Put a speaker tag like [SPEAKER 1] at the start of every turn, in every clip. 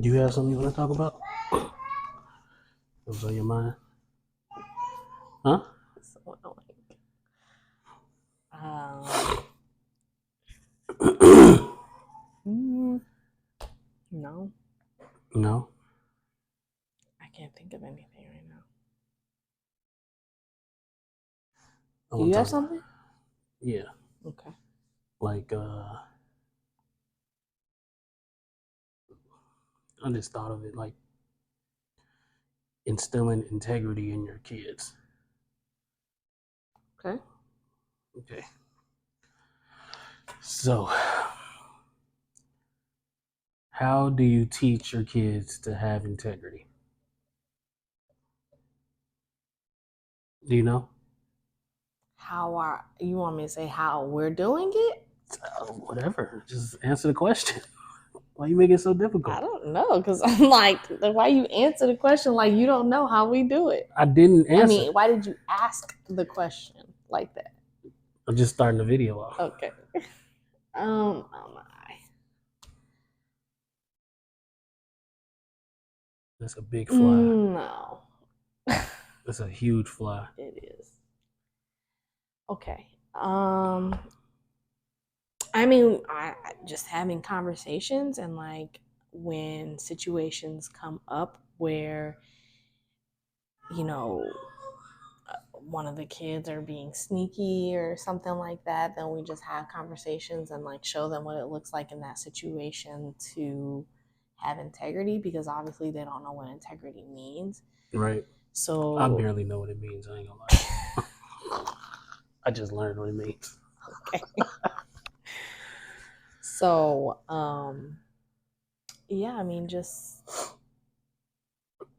[SPEAKER 1] You have something you want to talk about? What's on your mind? Huh?
[SPEAKER 2] So annoying. No,
[SPEAKER 1] No.
[SPEAKER 2] I can't think of anything right now.
[SPEAKER 1] I
[SPEAKER 2] Do
[SPEAKER 1] wanna
[SPEAKER 2] you have
[SPEAKER 1] talk-
[SPEAKER 2] something?
[SPEAKER 1] Yeah.
[SPEAKER 2] Okay.
[SPEAKER 1] Like, I just thought of it like instilling integrity in your kids.
[SPEAKER 2] Okay.
[SPEAKER 1] Okay. So, how do you teach your kids to have integrity? Do you know?
[SPEAKER 2] How you want me to say how we're doing it?
[SPEAKER 1] Whatever. Just answer the question. Why you make it so difficult?
[SPEAKER 2] I don't know, because I'm like, why you answer the question like you don't know how we do it?
[SPEAKER 1] I didn't answer.
[SPEAKER 2] I mean, why did you ask the question like that?
[SPEAKER 1] I'm just starting the video off.
[SPEAKER 2] Okay. Oh my.
[SPEAKER 1] That's a big fly.
[SPEAKER 2] No.
[SPEAKER 1] That's a huge fly.
[SPEAKER 2] It is. Okay. I mean, I just having conversations, and like when situations come up where one of the kids are being sneaky or something like that, then we just have conversations and like show them what it looks like in that situation to have integrity, because obviously they don't know what integrity means.
[SPEAKER 1] Right.
[SPEAKER 2] So
[SPEAKER 1] I barely know what it means. I ain't gonna lie. I just learned what it means.
[SPEAKER 2] Okay. So, yeah, I mean, just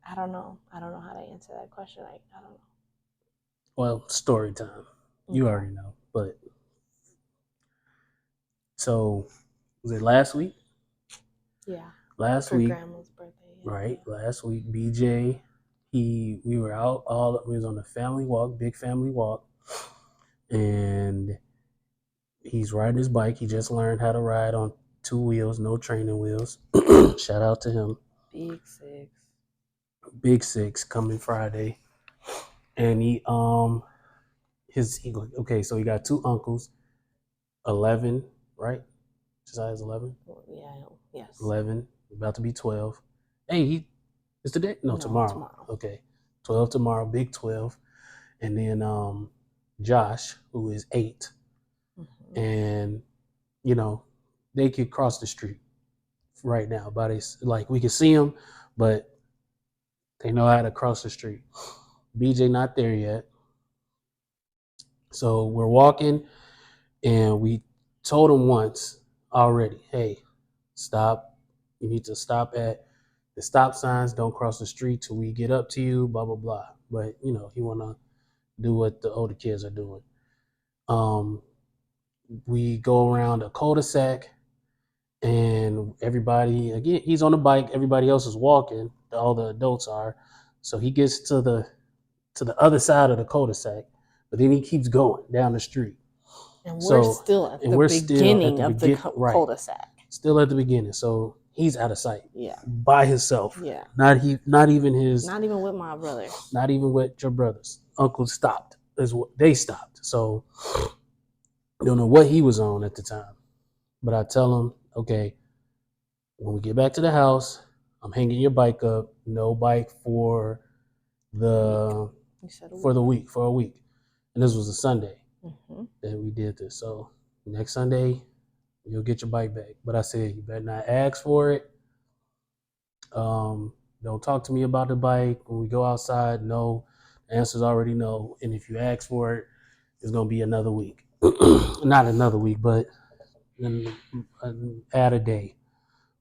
[SPEAKER 2] I don't know. I don't know how to answer that question. I don't know.
[SPEAKER 1] Well, story time. You already know, but so was it last week?
[SPEAKER 2] Yeah.
[SPEAKER 1] Last
[SPEAKER 2] For
[SPEAKER 1] week,
[SPEAKER 2] grandma's birthday. Yeah.
[SPEAKER 1] right? Last week, BJ, we were out we was on a family walk, big family walk, and he's riding his bike. He just learned how to ride on 2 wheels, no training wheels. Shout out to him. Big six coming Friday. And so he got 2 uncles, 11, right? Josiah's 11.
[SPEAKER 2] Yeah. Yes.
[SPEAKER 1] 11, about to be 12. Hey, it's today? No, tomorrow. Okay. 12 tomorrow, big 12. And then Josh, who is 8.
[SPEAKER 2] Mm-hmm.
[SPEAKER 1] And, they could cross the street right now. But it's like we can see them, but they know how to cross the street. BJ not there yet. So we're walking, and we told him once already, hey, stop. You need to stop at the stop signs. Don't cross the street till we get up to you, blah, blah, blah. But, he want to do what the older kids are doing. We go around a cul-de-sac, and everybody, again, he's on the bike. Everybody else is walking. All the adults are. So he gets to the other side of the cul-de-sac, but then he keeps going down the street.
[SPEAKER 2] And we're still at the beginning of the cul-de-sac.
[SPEAKER 1] Still at the beginning. So he's out of sight.
[SPEAKER 2] Yeah.
[SPEAKER 1] By himself.
[SPEAKER 2] Yeah.
[SPEAKER 1] Not even
[SPEAKER 2] with my brother.
[SPEAKER 1] Not even with your brothers. Uncle stopped. They stopped. So I don't know what he was on at the time. But I tell him, okay, when we get back to the house, I'm hanging your bike up. No bike for a week. And this was a Sunday that we did this. So next Sunday, you'll get your bike back. But I said, you better not ask for it. Don't talk to me about the bike. When we go outside, no. The answer's already no. And if you ask for it, it's going to be another week. Not another week, but add a day,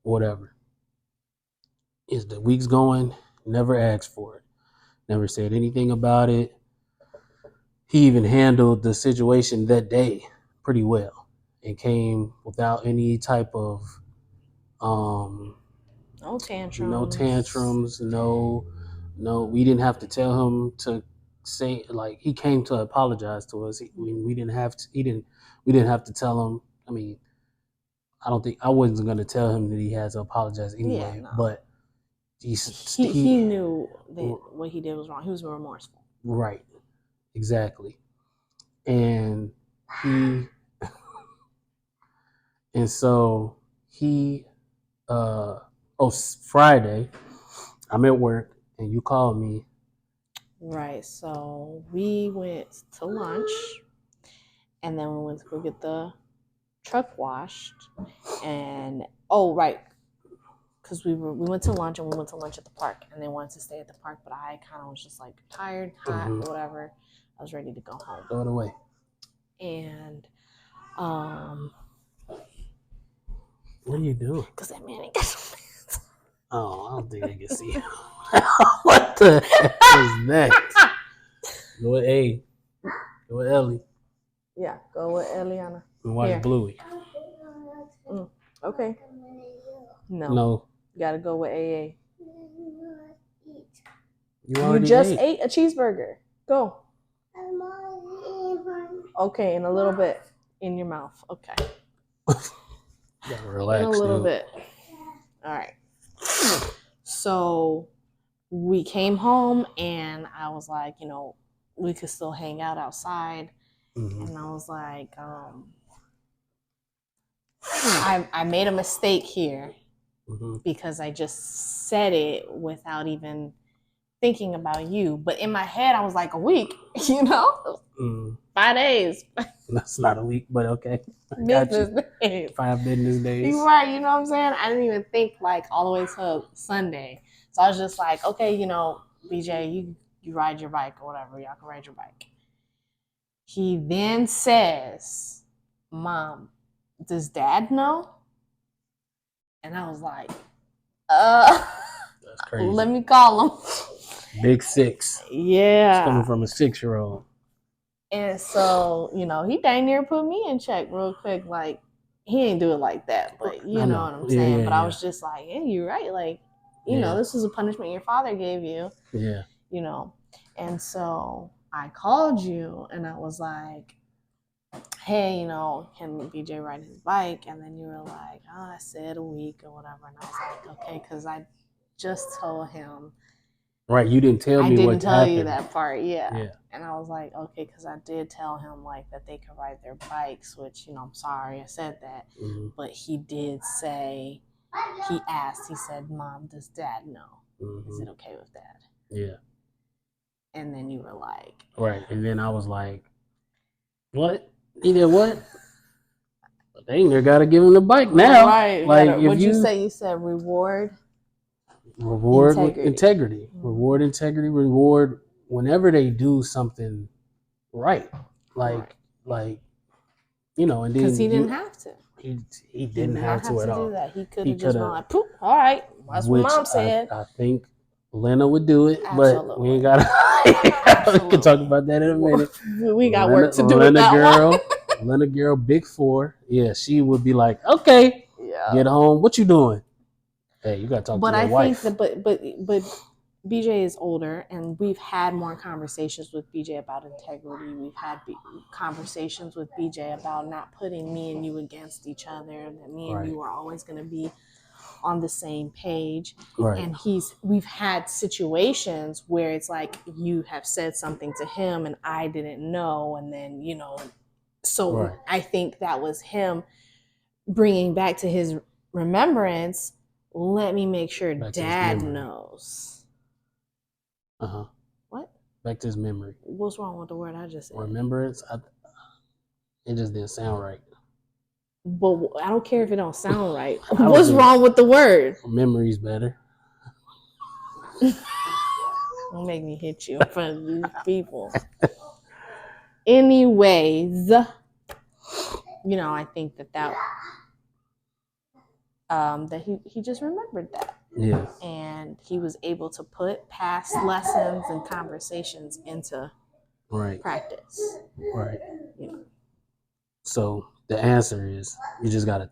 [SPEAKER 1] whatever. Is the week's going, never asked for it. Never said anything about it. He even handled the situation that day pretty well and came without any type of
[SPEAKER 2] no
[SPEAKER 1] tantrums, no, we didn't have to tell him to say, like, he came to apologize to us. We didn't have to tell him. I mean, I wasn't going to tell him that he had to apologize anyway, but
[SPEAKER 2] he knew that what he did was wrong. He was remorseful.
[SPEAKER 1] Right. Exactly. And he and so he Friday, I'm at work and you called me.
[SPEAKER 2] Right. So we went to lunch and then we went to go get the truck washed. And right, because we went to lunch and we went to lunch at the park and they wanted to stay at the park, but I kind of was just like tired, hot, whatever. I was ready to go home.
[SPEAKER 1] Throw it away.
[SPEAKER 2] And
[SPEAKER 1] what are you doing?
[SPEAKER 2] Because that man ain't got no pants.
[SPEAKER 1] Oh, I don't think I can see him. What the heck is that? Go with A. Go with Ellie.
[SPEAKER 2] Yeah, go with Eliana.
[SPEAKER 1] And watch Bluey.
[SPEAKER 2] Okay.
[SPEAKER 1] No.
[SPEAKER 2] You gotta go with AA.
[SPEAKER 1] You
[SPEAKER 2] just ate a cheeseburger. Go. Okay, in a little bit. In your mouth. Okay.
[SPEAKER 1] Gotta relax.
[SPEAKER 2] In a little bit. All right. So we came home and I was like, we could still hang out outside. Mm-hmm. And I was like, I made a mistake here because I just said it without even thinking about you. But in my head, I was like, a week, 5 days.
[SPEAKER 1] That's not a week, but okay.
[SPEAKER 2] Business days.
[SPEAKER 1] 5 business days.
[SPEAKER 2] You're right, you know what I'm saying? I didn't even think like all the way to Sunday. So I was just like, okay, BJ, you ride your bike or whatever. Y'all can ride your bike. He then says, Mom, does Dad know? And I was like, that's crazy. Let me call him.
[SPEAKER 1] Big 6.
[SPEAKER 2] Yeah.
[SPEAKER 1] It's coming from a 6-year-old.
[SPEAKER 2] And so, he dang near put me in check real quick. Like, he ain't do it like that, but you know what I'm saying. But I was just like, yeah, you're right. Like, this was a punishment your father gave you. Yeah. And so I called you and I was like, hey, can BJ ride his bike? And then you were like, I said a week or whatever. And I was like, okay, because I just told him.
[SPEAKER 1] Right, you didn't tell me what happened. I didn't tell
[SPEAKER 2] you that part, yeah. And I was like, okay, because I did tell him, like, that they could ride their bikes, which, I'm sorry I said that. Mm-hmm. But he did say, he said, Mom, does Dad know? Mm-hmm. Is it okay with Dad?
[SPEAKER 1] Yeah.
[SPEAKER 2] And then you were like.
[SPEAKER 1] Right, and then I was like, what? He did what? Dang, they got to give him the bike now.
[SPEAKER 2] Right. Like, what'd you say? You said reward
[SPEAKER 1] integrity. Mm-hmm. Reward integrity. Reward whenever they do something right. And then
[SPEAKER 2] because he didn't have to.
[SPEAKER 1] He didn't have to at all.
[SPEAKER 2] Do that. He could have just been like, "Poop, all right." That's what Mom said.
[SPEAKER 1] I think Lena would do it, but we ain't got to. We can talk about that in a minute.
[SPEAKER 2] We got work to do with that one.
[SPEAKER 1] Lena girl, big 4. Yeah, she would be like, "Okay, get home. What you doing?" Hey, you got to talk to your wife.
[SPEAKER 2] Think that, but BJ is older, and we've had more conversations with BJ about integrity. We've had conversations with BJ about not putting me and you against each other, that me and you are always going to be on the same page. Right. And we've had situations where it's like you have said something to him and I didn't know, and then, so I think that was him bringing back to his remembrance, let me make sure Dad knows.
[SPEAKER 1] Uh-huh.
[SPEAKER 2] What?
[SPEAKER 1] Back to his memory.
[SPEAKER 2] What's wrong with the word I just said?
[SPEAKER 1] Remembrance? It just didn't sound right.
[SPEAKER 2] But I don't care if it don't sound right. What's wrong with the word?
[SPEAKER 1] Memory's better.
[SPEAKER 2] Don't make me hit you in front of these people. Anyways, I think that he just remembered that.
[SPEAKER 1] Yeah.
[SPEAKER 2] And he was able to put past lessons and conversations into practice.
[SPEAKER 1] Right. So the answer is you just gotta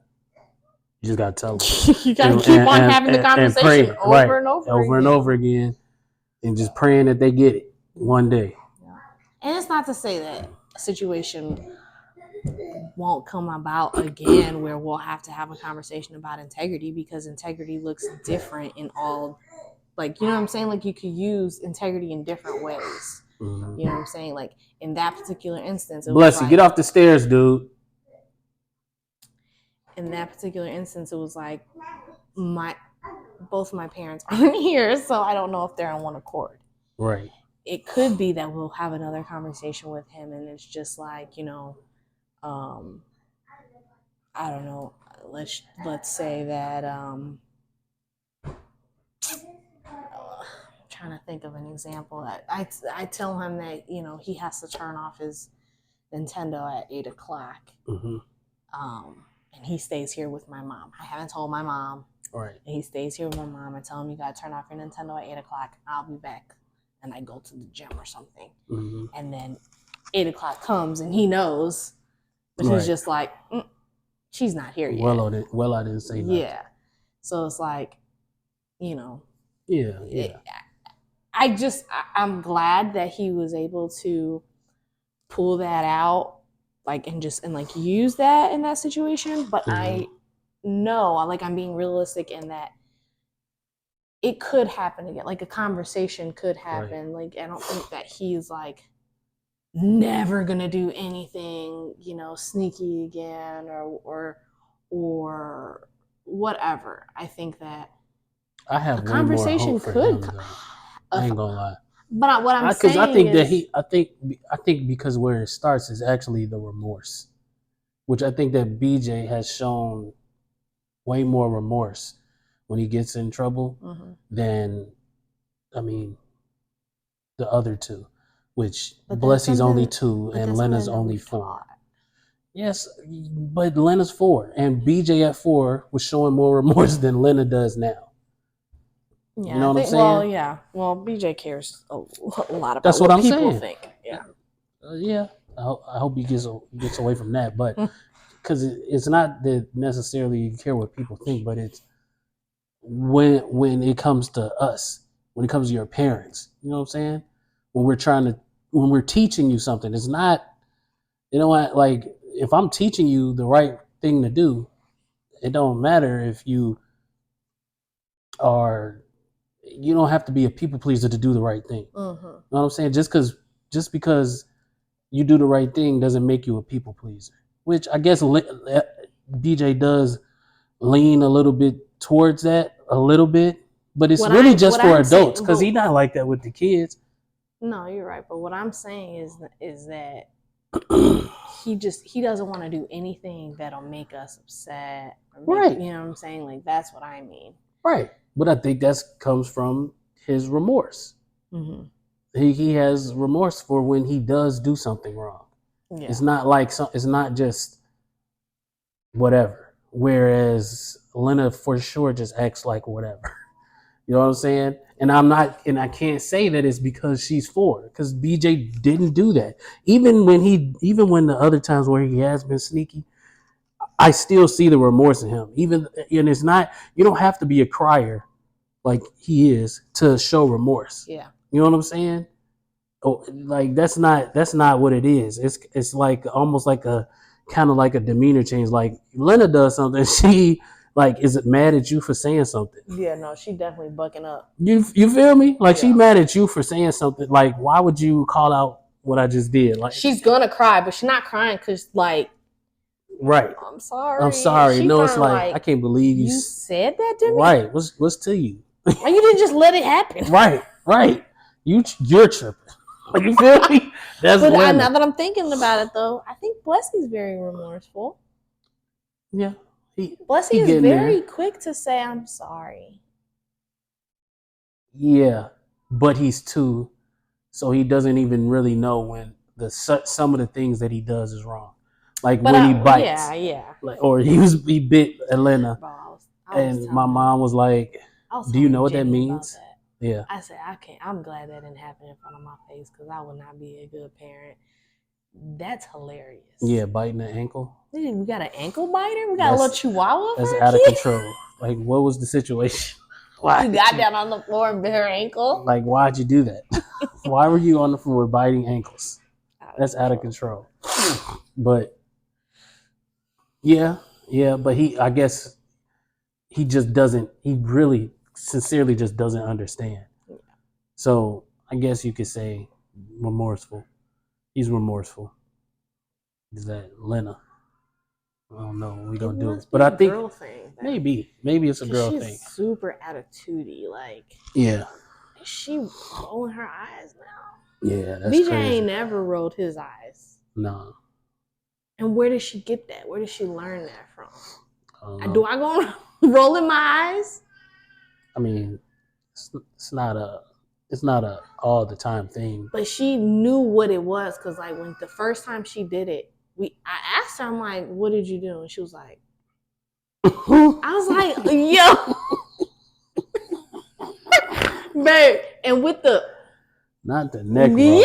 [SPEAKER 1] tell them.
[SPEAKER 2] You gotta keep on having the conversation
[SPEAKER 1] and
[SPEAKER 2] over and over
[SPEAKER 1] and over again, and just praying that they get it one day.
[SPEAKER 2] Yeah. And it's not to say that a situation won't come about again where we'll have to have a conversation about integrity, because integrity looks different in all Like, you know what I'm saying? Like, you could use integrity in different ways.
[SPEAKER 1] Mhm.
[SPEAKER 2] You know what I'm saying? Like, in that particular instance,
[SPEAKER 1] Bless you. Get off the stairs, dude.
[SPEAKER 2] In that particular instance, it was like both my parents aren't here, so I don't know if they're on one accord.
[SPEAKER 1] Right.
[SPEAKER 2] It could be that we'll have another conversation with him, and it's just like, you know, I don't know. Let's say that I'm trying to think of an example. I tell him that, you know, he has to turn off his Nintendo at 8:00.
[SPEAKER 1] Mm-hmm.
[SPEAKER 2] And he stays here with my mom. I haven't told my mom.
[SPEAKER 1] Right.
[SPEAKER 2] And he stays here with my mom. I tell him, you gotta turn off your Nintendo at 8:00. I'll be back. And I go to the gym or something.
[SPEAKER 1] Mm-hmm.
[SPEAKER 2] And then 8:00 comes and he knows, but he's just like, she's not here yet.
[SPEAKER 1] Well, I didn't say that.
[SPEAKER 2] Yeah. So it's like, you know.
[SPEAKER 1] Yeah.
[SPEAKER 2] I'm glad that he was able to pull that out, like, and use that in that situation. But I know, like, I'm being realistic in that it could happen again. Like, a conversation could happen. Right. Like, I don't think that he's like never gonna do anything, you know, sneaky again or whatever. I think that
[SPEAKER 1] I have
[SPEAKER 2] a conversation could.
[SPEAKER 1] I ain't gonna lie.
[SPEAKER 2] But what I'm saying,
[SPEAKER 1] I think because where it starts is actually the remorse, which I think that BJ has shown way more remorse when he gets in trouble than, I mean, the other two, which Blessy's only 2 and Lena's only 4. Yes, but Lena's 4 and BJ at 4 was showing more remorse than Lena does now.
[SPEAKER 2] Yeah,
[SPEAKER 1] you know what I'm saying?
[SPEAKER 2] Well, yeah. Well, BJ cares a lot about
[SPEAKER 1] That's what I'm
[SPEAKER 2] people
[SPEAKER 1] saying.
[SPEAKER 2] Think. Yeah.
[SPEAKER 1] Yeah. I hope he gets away from that, but because it's not that necessarily you care what people think, but it's when it comes to us, when it comes to your parents. You know what I'm saying? When we're teaching you something, it's not. You know what? Like, if I'm teaching you the right thing to do, it don't matter if you don't have to be a people pleaser to do the right thing. You know what I'm saying? Just because you do the right thing doesn't make you a people pleaser, which I guess BJ does lean a little bit towards that a little bit, but it's really just for adults because he's not like that with the kids. No, you're right. But what I'm saying is that he doesn't want to do anything that'll make us upset. Right. You know what I'm saying? Like, that's what I mean. Right. But I think that comes from his remorse. Mm-hmm. He has remorse for when he does do something wrong. Yeah. It's not just whatever. Whereas Lena for sure just acts like whatever. You know what I'm saying? And I can't say that it's because she's 4, because BJ didn't do that. Even when the other times where he has been sneaky, I still see the remorse in him. And it's not, you don't have to be a crier like he is to show remorse. Yeah. You know what I'm saying? Oh, like that's not what it is. It's like almost like a kind of like a demeanor change. Like, Lena does something, she like is mad at you for saying something. Yeah, no, she definitely bucking up. You feel me? Like, she mad at you for saying something. Like, why would you call out what I just did? Like, she's gonna cry, but she's not crying because, like, right. I'm sorry. No, it's like I can't believe you said that to me. Right. What's to you? And you didn't just let it happen. Right. You're tripping. Like, you feel me? That's but now that I'm thinking about it, though, I think Blessy's very remorseful. Yeah. Blessy is very quick to say, I'm sorry. Yeah, but he's 2, so he doesn't even really know when some of the things that he does is wrong. Like, when he bites. Yeah. Like, or he bit Elena. And my mom was like, do you know what that means? Yeah. I said, I'm glad that didn't happen in front of my face, because I would not be a good parent. That's hilarious. Yeah, biting the ankle. We got an ankle biter? We got a little chihuahua? That's out of control. Like, what was the situation? Why? You got down on the floor and bit her ankle? Like, why'd you do that? Why were you on the floor biting ankles? That's out of control. But, yeah, but I guess he just doesn't, he really sincerely just doesn't understand.
[SPEAKER 2] Yeah.
[SPEAKER 1] So I guess you could say remorseful. He's remorseful. Is that Lena? I don't know what we gonna do,
[SPEAKER 2] must be
[SPEAKER 1] but
[SPEAKER 2] a
[SPEAKER 1] I think
[SPEAKER 2] girl thing. then.
[SPEAKER 1] maybe it's a
[SPEAKER 2] 'Cause
[SPEAKER 1] girl
[SPEAKER 2] she's
[SPEAKER 1] thing.
[SPEAKER 2] super attitudey. Like,
[SPEAKER 1] Yeah,
[SPEAKER 2] is she rolling her eyes now?
[SPEAKER 1] yeah, that's
[SPEAKER 2] BJ
[SPEAKER 1] crazy.
[SPEAKER 2] ain't never rolled his eyes.
[SPEAKER 1] No,
[SPEAKER 2] And where did she get that? Where did she learn that from?
[SPEAKER 1] I don't know.
[SPEAKER 2] Do I go rolling my eyes?
[SPEAKER 1] I mean, it's not a all the time thing.
[SPEAKER 2] But she knew what it was because, like, when the first time she did it, I asked her, I'm like, "What did you do?" And she was like, I was like, "Yo, babe," and with the
[SPEAKER 1] Not the neck
[SPEAKER 2] yeah.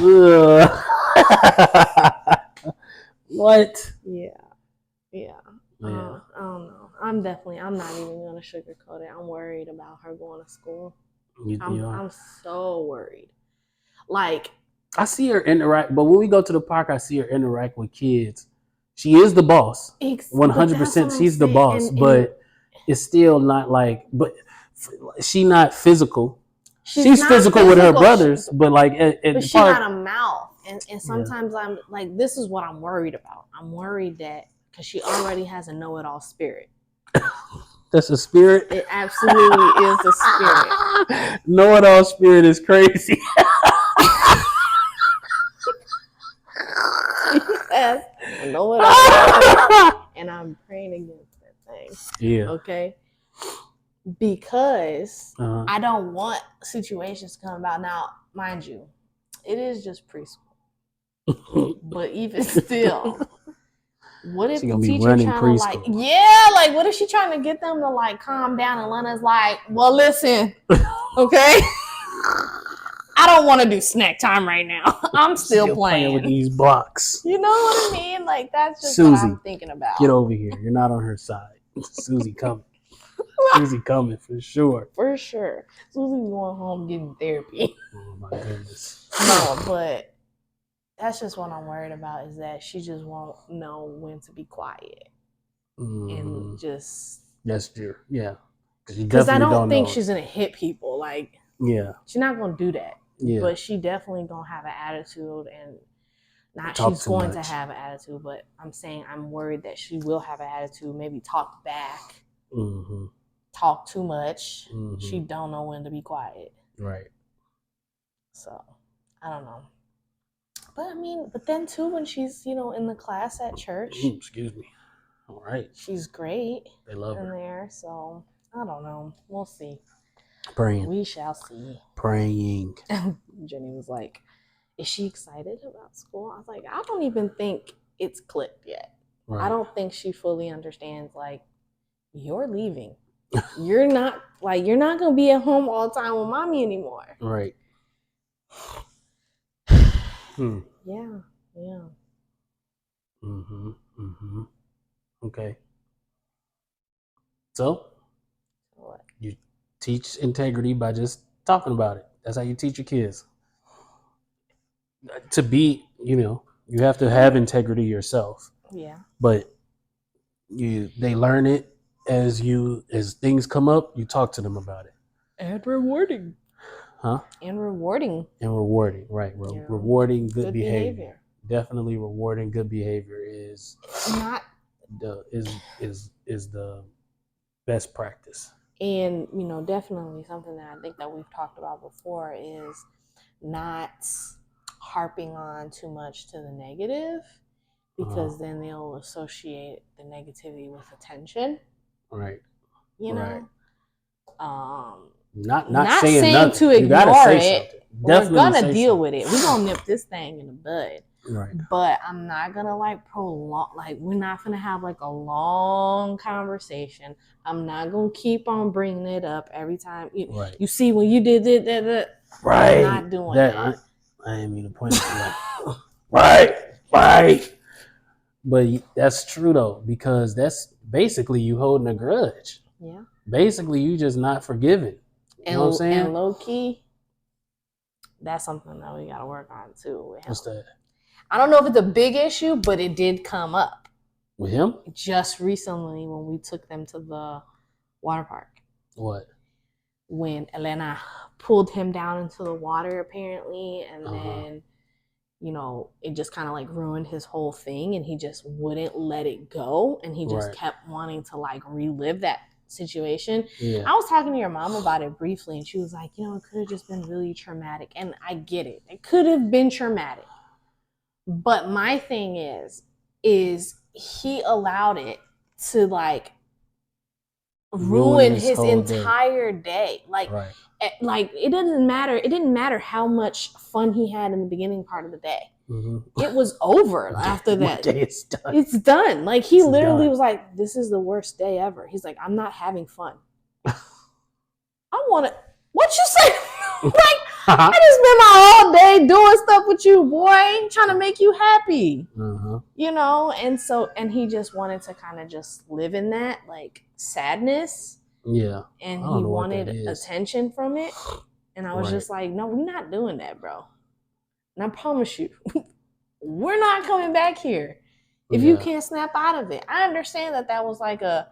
[SPEAKER 1] roll. What?
[SPEAKER 2] Yeah.
[SPEAKER 1] Yeah.
[SPEAKER 2] I don't know. I'm not even gonna sugarcoat it. I'm worried about her going to school. I'm so worried. Like,
[SPEAKER 1] I see her interact, but when we go to the park, I see her interact with kids. She is the boss. 100%. She's the boss, but it's still not like. But she not physical. She's physical with her brothers, but like at
[SPEAKER 2] but
[SPEAKER 1] the
[SPEAKER 2] she
[SPEAKER 1] park,
[SPEAKER 2] got a mouth, and sometimes I'm like, this is what I'm worried about. I'm worried that because she already has a know-it-all spirit.
[SPEAKER 1] That's a spirit.
[SPEAKER 2] It absolutely is a spirit.
[SPEAKER 1] Know-it-all spirit is crazy.
[SPEAKER 2] Yes, know-it-all, and I'm praying against that thing.
[SPEAKER 1] Yeah.
[SPEAKER 2] Okay. Because I don't want situations to come about. Now, mind you, it is just preschool. But even still, what if the teacher trying to like, what if she trying to get them to like calm down and Lena's like, well, listen, okay, I don't want to do snack time right now. I'm still playing
[SPEAKER 1] with these blocks.
[SPEAKER 2] You know what I mean? Like, that's just
[SPEAKER 1] Susie,
[SPEAKER 2] what I'm thinking about.
[SPEAKER 1] Get over here. You're not on her side. Susie coming. Susie coming for sure.
[SPEAKER 2] For sure. Susie's going home getting therapy.
[SPEAKER 1] Oh my goodness.
[SPEAKER 2] No, but that's just what I'm worried about is that she just won't know when to be quiet. And just.
[SPEAKER 1] That's true. Yeah.
[SPEAKER 2] Because I don't think she's going to hit people. Like,
[SPEAKER 1] yeah.
[SPEAKER 2] She's not going to do that.
[SPEAKER 1] Yeah.
[SPEAKER 2] But she definitely going to have an attitude and not she's going to have an attitude, but I'm saying I'm worried that she will have an attitude, maybe talk back.
[SPEAKER 1] Mm-hmm.
[SPEAKER 2] Talk too much.
[SPEAKER 1] Mm-hmm.
[SPEAKER 2] She don't know when to be quiet.
[SPEAKER 1] Right.
[SPEAKER 2] So, I don't know. But I mean, but then too, when she's, in the class at church.
[SPEAKER 1] Excuse me. All right.
[SPEAKER 2] She's great.
[SPEAKER 1] They love her.
[SPEAKER 2] In there. So, I don't know. We'll see.
[SPEAKER 1] Praying.
[SPEAKER 2] We shall see.
[SPEAKER 1] Praying.
[SPEAKER 2] Jenny was like, is she excited about school? I was like, I don't even think it's clicked yet. Right. I don't think she fully understands, like, you're leaving. You're not going to be at home all the time with mommy anymore.
[SPEAKER 1] Right.
[SPEAKER 2] Yeah.
[SPEAKER 1] Mm-hmm. Okay. So,
[SPEAKER 2] what?
[SPEAKER 1] You teach integrity by just talking about it. That's how you teach your kids. To be, you have to have integrity yourself.
[SPEAKER 2] Yeah.
[SPEAKER 1] But they learn it as things come up, you talk to them about it.
[SPEAKER 2] And rewarding.
[SPEAKER 1] Huh?
[SPEAKER 2] And rewarding.
[SPEAKER 1] Right. Rewarding good behavior. Definitely rewarding good behavior is not is the best practice.
[SPEAKER 2] And, definitely something that I think that we've talked about before is not harping on too much to the negative, because then they'll associate the negativity with attention.
[SPEAKER 1] Right.
[SPEAKER 2] Right.
[SPEAKER 1] Not saying
[SPEAKER 2] to ignore it. We're gonna deal with it. We're gonna nip this thing in the bud.
[SPEAKER 1] Right.
[SPEAKER 2] But I'm not gonna prolong. We're not gonna have a long conversation. I'm not gonna keep on bringing it up every time. You see when you did that.
[SPEAKER 1] Right.
[SPEAKER 2] I'm not doing that.
[SPEAKER 1] I didn't mean to point it to Right. But that's true though, because that's basically you holding a grudge.
[SPEAKER 2] Yeah.
[SPEAKER 1] Basically, you just not forgiving. You know what I'm saying?
[SPEAKER 2] And low key, that's something that we gotta work on too.
[SPEAKER 1] What's that?
[SPEAKER 2] I don't know if it's a big issue, but it did come up.
[SPEAKER 1] With him?
[SPEAKER 2] Just recently when we took them to the water park.
[SPEAKER 1] What?
[SPEAKER 2] when Elena pulled him down into the water apparently, and then it just kind of like ruined his whole thing, and he just wouldn't let it go, and he just kept wanting to like relive that situation. I was talking to your mom about it briefly, and she was like, it could have just been really traumatic, and I get it. It could have been traumatic, but my thing is he allowed it to like ruin his entire day. Like it didn't matter how much fun he had in the beginning part of the day. It was over after that. It's done. Like he literally was like, this is the worst day ever. He's like, I'm not having fun. I want to, what you say? Like, I just spent my whole day doing stuff with you, boy, trying to make you happy. And he just wanted to kind of just live in that like sadness. And he wanted attention from it. And I was just like, no, we're not doing that, bro. And I promise you, we're not coming back here if you can't snap out of it. I understand that was like a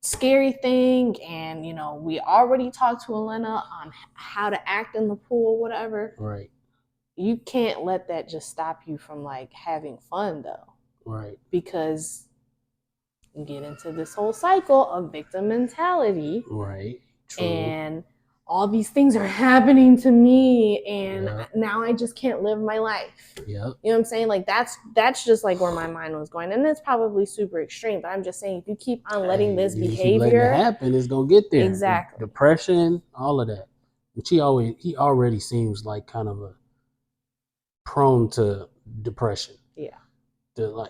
[SPEAKER 2] scary thing, and we already talked to Elena on how to act in the pool, whatever.
[SPEAKER 1] Right.
[SPEAKER 2] You can't let that just stop you from like having fun though.
[SPEAKER 1] Right.
[SPEAKER 2] Because you get into this whole cycle of victim mentality.
[SPEAKER 1] Right. True.
[SPEAKER 2] And all these things are happening to me, and now I just can't live my life.
[SPEAKER 1] Yeah.
[SPEAKER 2] You know what I'm saying? Like that's just like where my mind was going, and it's probably super extreme. But I'm just saying, if you keep on letting this behavior
[SPEAKER 1] letting it happen, it's gonna get there.
[SPEAKER 2] Exactly.
[SPEAKER 1] Depression, all of that. Which he already seems like kind of a prone to depression.
[SPEAKER 2] Yeah.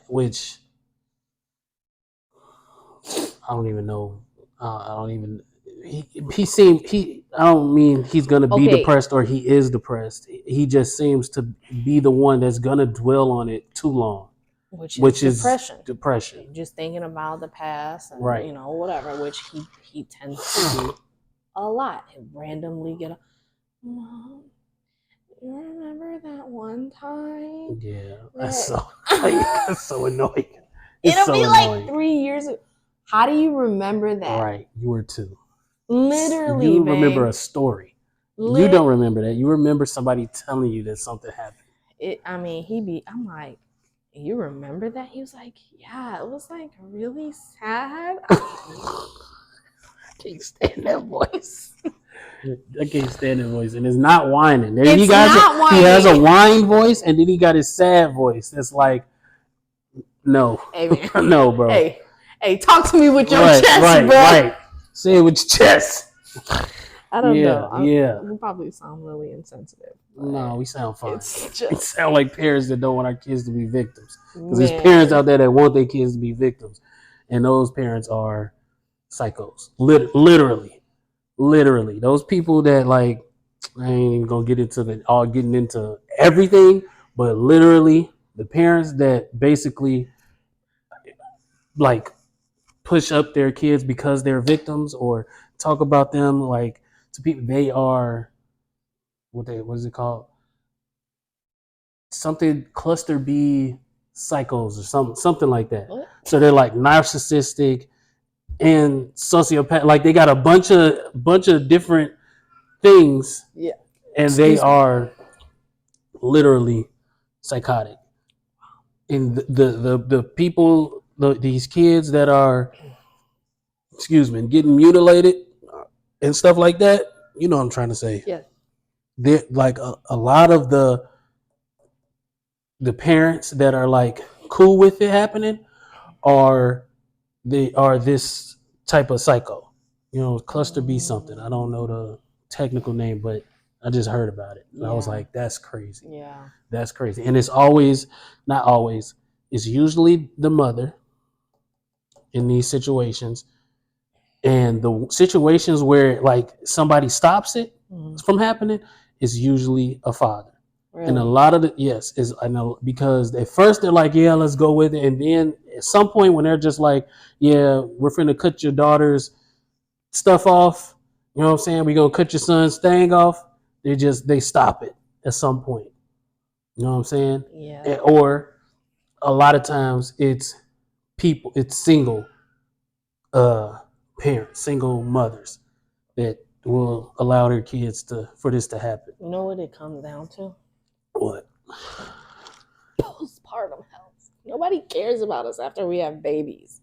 [SPEAKER 1] Which I don't even know. I don't mean he's gonna be depressed or he is depressed. He just seems to be the one that's gonna dwell on it too long, which is depression.
[SPEAKER 2] Just thinking about the past and whatever, which he tends to do a lot. And randomly get a, Mom, you remember that one time?
[SPEAKER 1] Yeah, that's so annoying.
[SPEAKER 2] It'll be like 3 years ago. How do you remember that?
[SPEAKER 1] Right, you were 2.
[SPEAKER 2] Literally,
[SPEAKER 1] you remember a story. You don't remember that. You remember somebody telling you that something happened.
[SPEAKER 2] I'm like, you remember that? He was like, yeah, it was like really sad.
[SPEAKER 1] I can't stand that voice. I can't stand that voice, and it's not whining.
[SPEAKER 2] Whining.
[SPEAKER 1] He has a whine voice, and then he got his sad voice. It's like, no,
[SPEAKER 2] hey, man.
[SPEAKER 1] No, bro.
[SPEAKER 2] Hey, talk to me with your chest, bro.
[SPEAKER 1] Right. Say it with your chest.
[SPEAKER 2] I don't know.
[SPEAKER 1] We
[SPEAKER 2] probably sound really insensitive.
[SPEAKER 1] No, we sound fine. We sound like parents that don't want our kids to be victims. Because there's parents out there that want their kids to be victims. And those parents are psychos. Literally. Those people that like, I ain't even going to get into getting into everything, but literally the parents that basically like push up their kids because they're victims or talk about them like to people, they are what is it called? Something cluster B psychos or something like that. What? So they're like narcissistic and sociopath. Like they got a bunch of different things.
[SPEAKER 2] Yeah.
[SPEAKER 1] And they are literally psychotic. And the people, these kids that are, getting mutilated and stuff like that. You know what I'm trying to say?
[SPEAKER 2] Yeah.
[SPEAKER 1] They're like a lot of the parents that are like cool with it happening are this type of psycho. Cluster B something. I don't know the technical name, but I just heard about it. And I was like, that's crazy.
[SPEAKER 2] Yeah.
[SPEAKER 1] That's crazy. And it's always, not always, it's usually the mother in these situations. And the situations where like somebody stops it from happening is usually a father. Really? And a lot of I know, because at first they're like, yeah, let's go with it. And then at some point when they're just like, yeah, we're finna cut your daughter's stuff off. You know what I'm saying? We're going to cut your son's thing off. They stop it at some point. You know what I'm saying?
[SPEAKER 2] Yeah.
[SPEAKER 1] Or a lot of times it's single parents, single mothers that will allow their kids for this to happen.
[SPEAKER 2] You know what it comes down to?
[SPEAKER 1] What?
[SPEAKER 2] Postpartum health. Nobody cares about us after we have babies.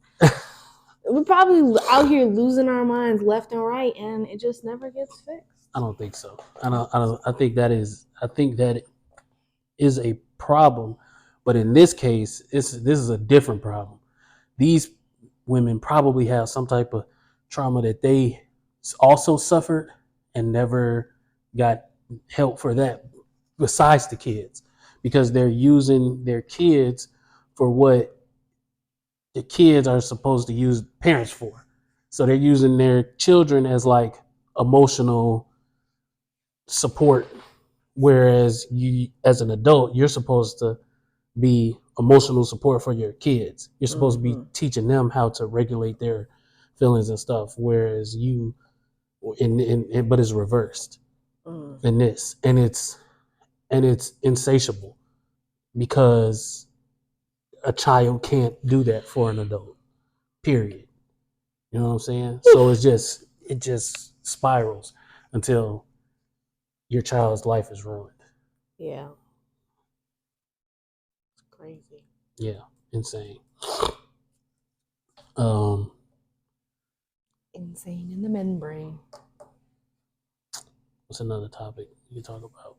[SPEAKER 2] We're probably out here losing our minds left and right, and it just never gets fixed.
[SPEAKER 1] I don't think so. I think that is a problem, but in this case, this is a different problem. These women probably have some type of trauma that they also suffered and never got help for that besides the kids, because they're using their kids for what the kids are supposed to use parents for. So they're using their children as like emotional support, whereas you as an adult, you're supposed to be emotional support for your kids. You're supposed to be teaching them how to regulate their feelings and stuff, whereas you but it's reversed in this, and it's insatiable because a child can't do that for an adult, period. You know what I'm saying? So it just spirals until your child's life is ruined.
[SPEAKER 2] Yeah. It's crazy.
[SPEAKER 1] Yeah, insane.
[SPEAKER 2] Insane in the membrane.
[SPEAKER 1] What's another topic you can talk about?